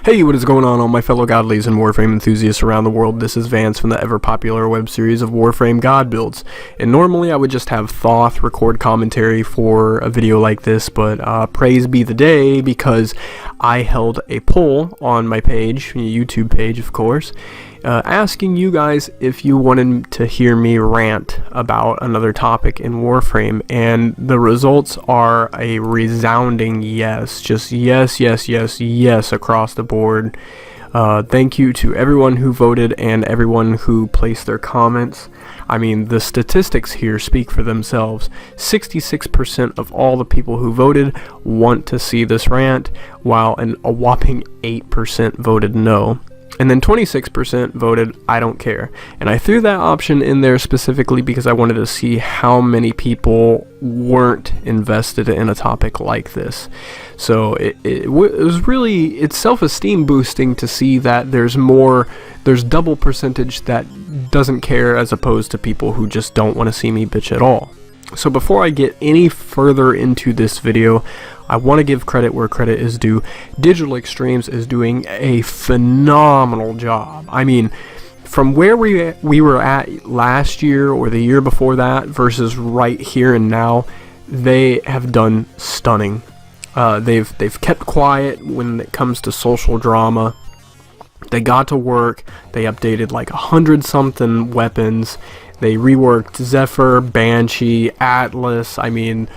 Hey, what is going on, all my fellow godlies and Warframe enthusiasts around the world? This is Vance from the ever-popular web series of Warframe God Builds. And normally I would just have Thoth record commentary for a video like this, but praise be the day, because I held a poll on my page, YouTube page of course, asking you guys if you wanted to hear me rant about another topic in Warframe, and the results are a resounding yes. Just yes, yes, yes, yes across the board. Thank you to everyone who voted and everyone who placed their comments. I mean, the statistics here speak for themselves. 66% of all the people who voted want to see this rant, while a whopping 8% voted no. And then 26% voted, I don't care. And I threw that option in there specifically because I wanted to see how many people weren't invested in a topic like this. So it was really, it's self-esteem boosting to see that there's double percentage that doesn't care, as opposed to people who just don't want to see me bitch at all. So before I get any further into this video, I want to give credit where credit is due. Digital Extremes is doing a phenomenal job. I mean, from where we were at last year or the year before that versus right here and now, they have done stunning. They've kept quiet when it comes to social drama. They got to work. They updated like 100-something weapons. They reworked Zephyr, Banshee, Atlas. I mean,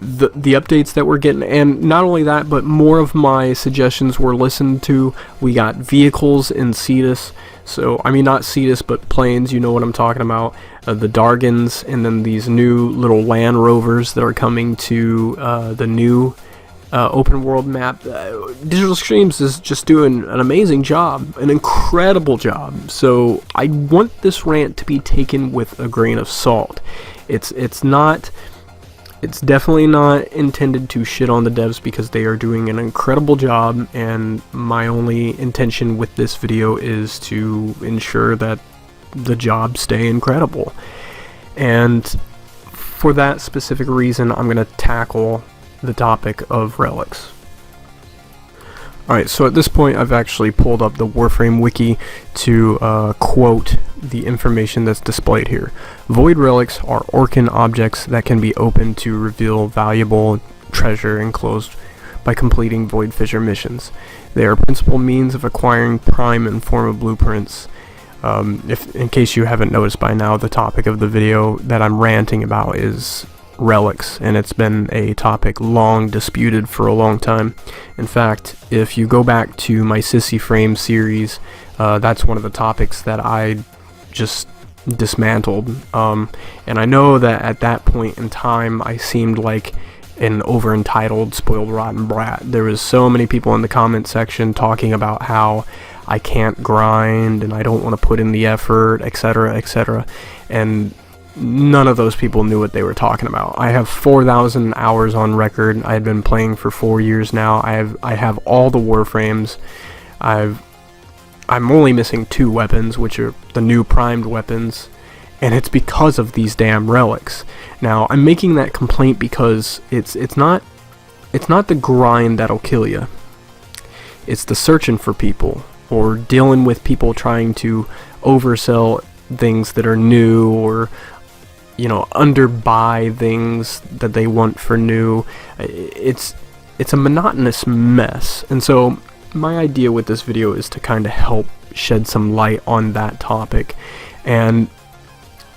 the updates that we're getting, and not only that, but more of my suggestions were listened to. We got vehicles in Cetus, so I mean not Cetus but planes, you know what I'm talking about, the Dargans, and then these new little Land Rovers that are coming to the new open world map. Digital Extremes is just doing an amazing job, an incredible job. So I want this rant to be taken with a grain of salt. It's definitely not intended to shit on the devs, because they are doing an incredible job, and my only intention with this video is to ensure that the jobs stay incredible. And for that specific reason, I'm going to tackle the topic of relics. Alright, so at this point I've actually pulled up the Warframe wiki to quote the information that's displayed here. Void relics are Orcan objects that can be opened to reveal valuable treasure enclosed by completing Void Fissure missions. They are a principal means of acquiring prime and forma blueprints. In case you haven't noticed by now, the topic of the video that I'm ranting about is relics, and it's been a topic long disputed for a long time. In fact, if you go back to my Sissy Frame series, that's one of the topics that I just dismantled, and I know that at that point in time I seemed like an over-entitled, spoiled rotten brat. There was so many people in the comment section talking about how I can't grind and I don't want to put in the effort, etc., etc., and none of those people knew what they were talking about. I have 4,000 hours on record. I had been playing for 4 years now. I have all the Warframes. I'm only missing 2 weapons, which are the new primed weapons, and it's because of these damn relics. Now, I'm making that complaint because it's not the grind that'll kill you. It's the searching for people, or dealing with people trying to oversell things that are new, or underbuy things that they want for new. It's a monotonous mess, and so my idea with this video is to kind of help shed some light on that topic. And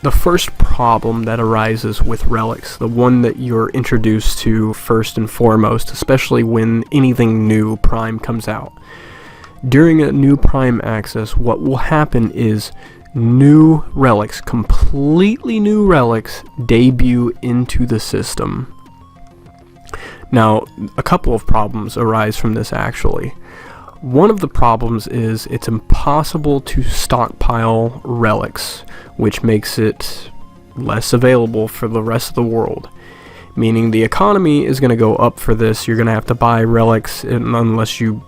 the first problem that arises with relics, the one that you're introduced to first and foremost, especially when anything new Prime comes out, during a new Prime access, what will happen is new relics, completely new relics, debut into the system. Now, a couple of problems arise from this actually. One of the problems is it's impossible to stockpile relics, which makes it less available for the rest of the world. Meaning the economy is going to go up for this. You're going to have to buy relics unless you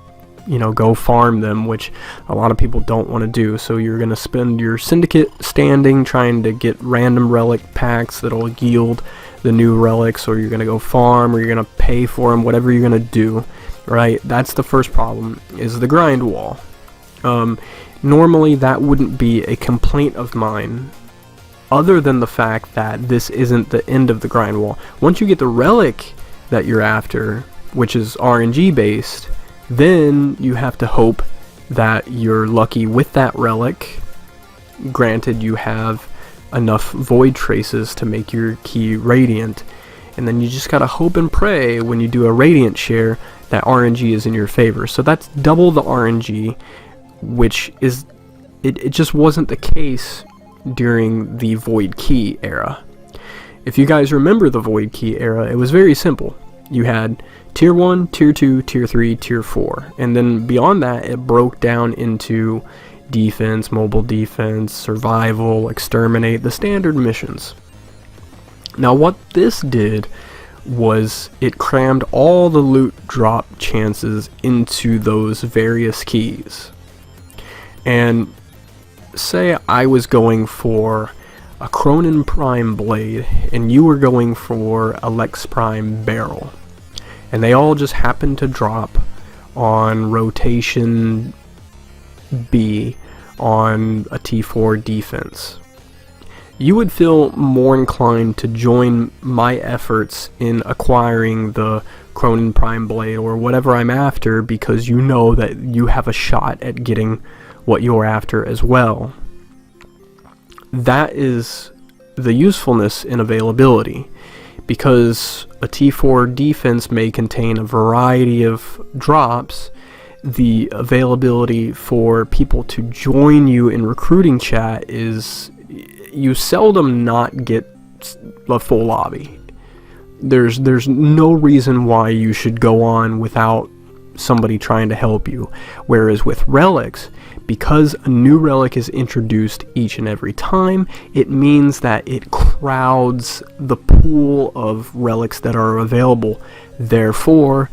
go farm them, which a lot of people don't want to do. So you're going to spend your syndicate standing trying to get random relic packs that'll yield the new relics, or you're going to go farm, or you're going to pay for them, whatever you're going to do. right? That's the first problem, is the grind wall. Normally that wouldn't be a complaint of mine, other than the fact that this isn't the end of the grind wall. Once you get the relic that you're after, which is RNG based, then you have to hope that you're lucky with that relic. Granted, you have enough void traces to make your key radiant, and then you just gotta hope and pray when you do a radiant share that RNG is in your favor. So that's double the RNG, which is it just wasn't the case during the void key era. If you guys remember the void key era, it was very simple. You had tier 1, tier 2, tier 3, tier 4, and then beyond that it broke down into defense, mobile defense, survival, exterminate, the standard missions. Now what this did was it crammed all the loot drop chances into those various keys. And say I was going for a Cronin Prime blade and you were going for a Lex Prime barrel, and they all just happened to drop on rotation B on a T4 defense. You would feel more inclined to join my efforts in acquiring the Cronin Prime blade or whatever I'm after, because you know that you have a shot at getting what you're after as well. That is the usefulness in availability, because a T4 defense may contain a variety of drops. The availability for people to join you in recruiting chat is, you seldom not get a full lobby. There's no reason why you should go on without somebody trying to help you. Whereas with relics, because a new relic is introduced each and every time, it means that it crowds the pool of relics that are available. Therefore,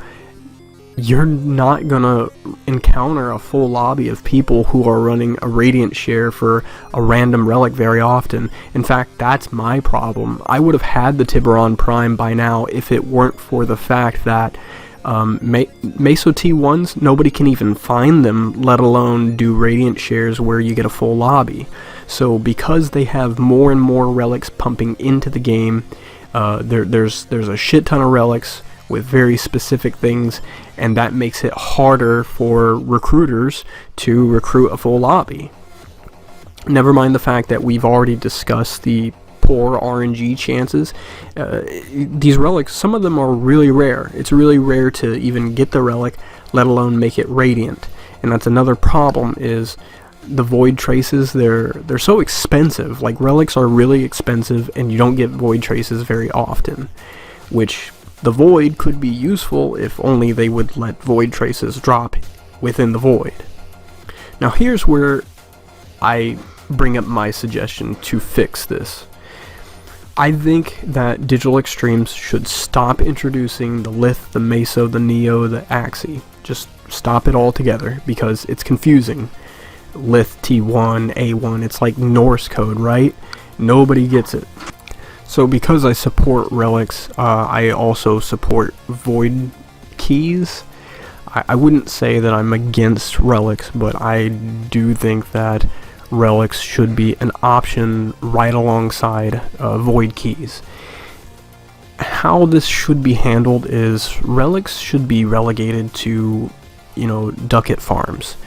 you're not gonna encounter a full lobby of people who are running a radiant share for a random relic very often. In fact, that's my problem. I would have had the Tiburon Prime by now if it weren't for the fact that Meso T1s, nobody can even find them, let alone do radiant shares where you get a full lobby. So because they have more and more relics pumping into the game, there's a shit ton of relics with very specific things, and that makes it harder for recruiters to recruit a full lobby. Never mind the fact that we've already discussed the poor RNG chances. These relics, some of them are really rare. It's really rare to even get the relic, let alone make it radiant. And that's another problem, is the void traces. They're so expensive. Like, relics are really expensive, and you don't get void traces very often, which the void could be useful if only they would let void traces drop within the void. Now here's where I bring up my suggestion to fix this. I think that Digital Extremes should stop introducing the Lith, the Meso, the Neo, the Axii. Just stop it all together, because it's confusing. Lith, T1, A1, it's like Norse code, right? Nobody gets it. So because I support relics, I also support void keys. I wouldn't say that I'm against relics, but I do think that relics should be an option right alongside void keys. How this should be handled is relics should be relegated to, ducat farms.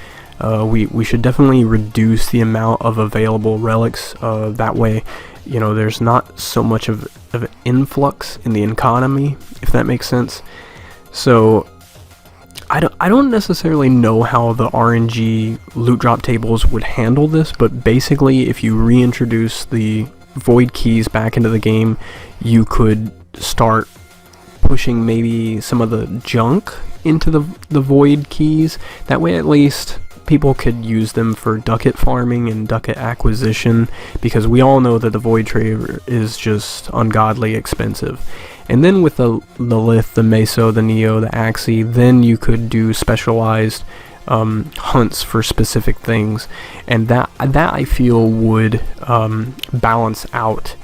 We should definitely reduce the amount of available relics. That way, there's not so much of an influx in the economy, if that makes sense. So I don't necessarily know how the RNG loot drop tables would handle this, but basically if you reintroduce the void keys back into the game, you could start pushing maybe some of the junk into the void keys. That way at least people could use them for ducat farming and ducat acquisition, because we all know that the void trade is just ungodly expensive. And then with the Lith, the Meso, the Neo, the Axii, then you could do specialized hunts for specific things, and that I feel would balance out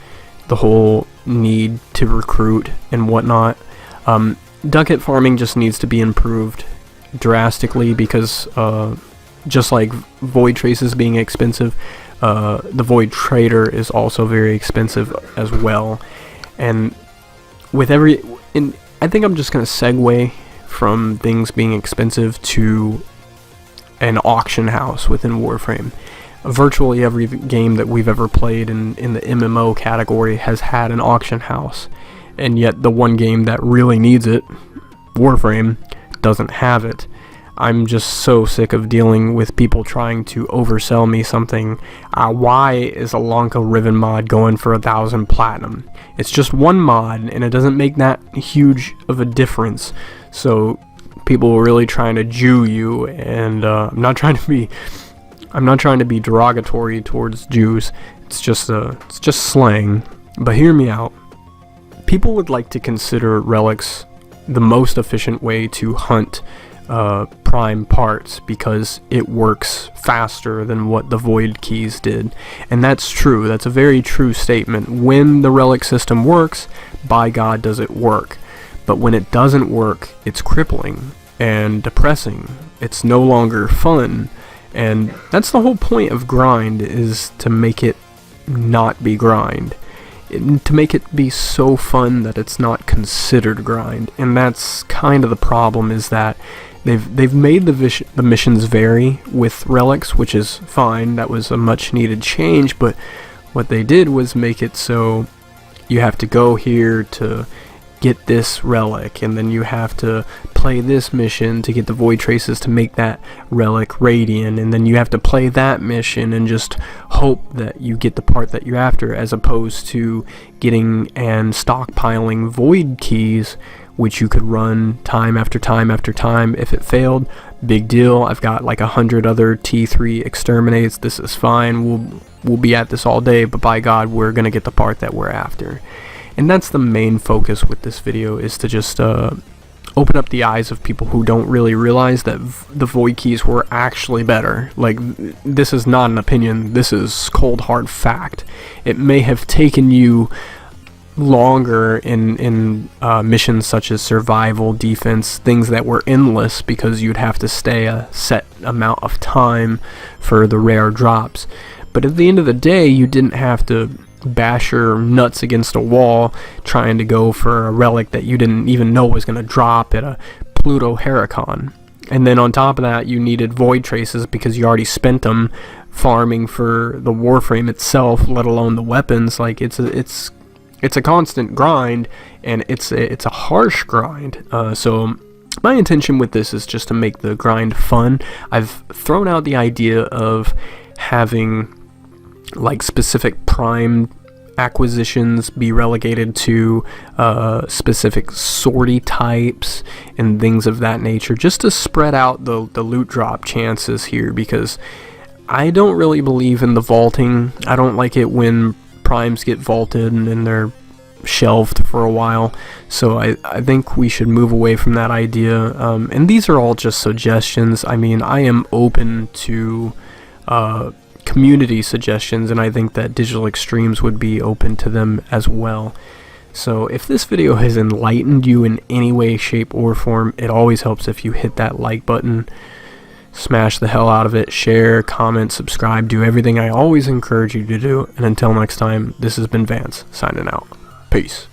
the whole need to recruit and whatnot. Ducat farming just needs to be improved. drastically because just like void traces being expensive, the void trader is also very expensive as well. And with I think I'm just gonna segue from things being expensive to an auction house within Warframe. Virtually every game that we've ever played in the MMO category has had an auction house, and yet the one game that really needs it, Warframe, doesn't have it. I'm just so sick of dealing with people trying to oversell me something. Why is a Lanka Riven mod going for 1,000 platinum? It's just one mod, and it doesn't make that huge of a difference. So people are really trying to Jew you, and I'm not trying to be derogatory towards Jews. It's just slang. But hear me out. People would like to consider relics the most efficient way to hunt prime parts because it works faster than what the void keys did. And that's true. That's a very true statement. When the relic system works, by God does it work. But when it doesn't work, it's crippling and depressing. It's no longer fun. And that's the whole point of grind, is to make it not be grind. To make it be so fun that it's not considered grind. And that's kind of the problem, is that they've made the missions vary with relics, which is fine. That was a much needed change, but what they did was make it so you have to go here to get this relic, and then you have to play this mission to get the void traces to make that relic radiant, and then you have to play that mission and just hope that you get the part that you're after, as opposed to getting and stockpiling void keys, which you could run time after time after time. If it failed, big deal. I've got like 100 other T3 exterminates. This is fine. We'll be at this all day, but by God, we're gonna get the part that we're after. And that's the main focus with this video, is to just open up the eyes of people who don't really realize that the void keys were actually better. Like, this is not an opinion, this is cold hard fact. It may have taken you longer in missions such as survival, defense, things that were endless, because you'd have to stay a set amount of time for the rare drops. But at the end of the day, you didn't have to bash your nuts against a wall trying to go for a relic that you didn't even know was going to drop at a Pluto Heracon. And then on top of that, you needed void traces because you already spent them farming for the Warframe itself, let alone the weapons. Like, it's a constant grind, and it's a harsh grind. So my intention with this is just to make the grind fun. I've thrown out the idea of having like specific prime acquisitions be relegated to specific sortie types and things of that nature, just to spread out the loot drop chances here, because I don't really believe in the vaulting. I don't like it when primes get vaulted and then they're shelved for a while. So I think we should move away from that idea. And these are all just suggestions. I mean, I am open to community suggestions, and I think that Digital Extremes would be open to them as well. So if this video has enlightened you in any way, shape, or form, it always helps if you hit that like button, smash the hell out of it, share, comment, subscribe, do everything I always encourage you to do. And until next time, this has been Vance, signing out. Peace.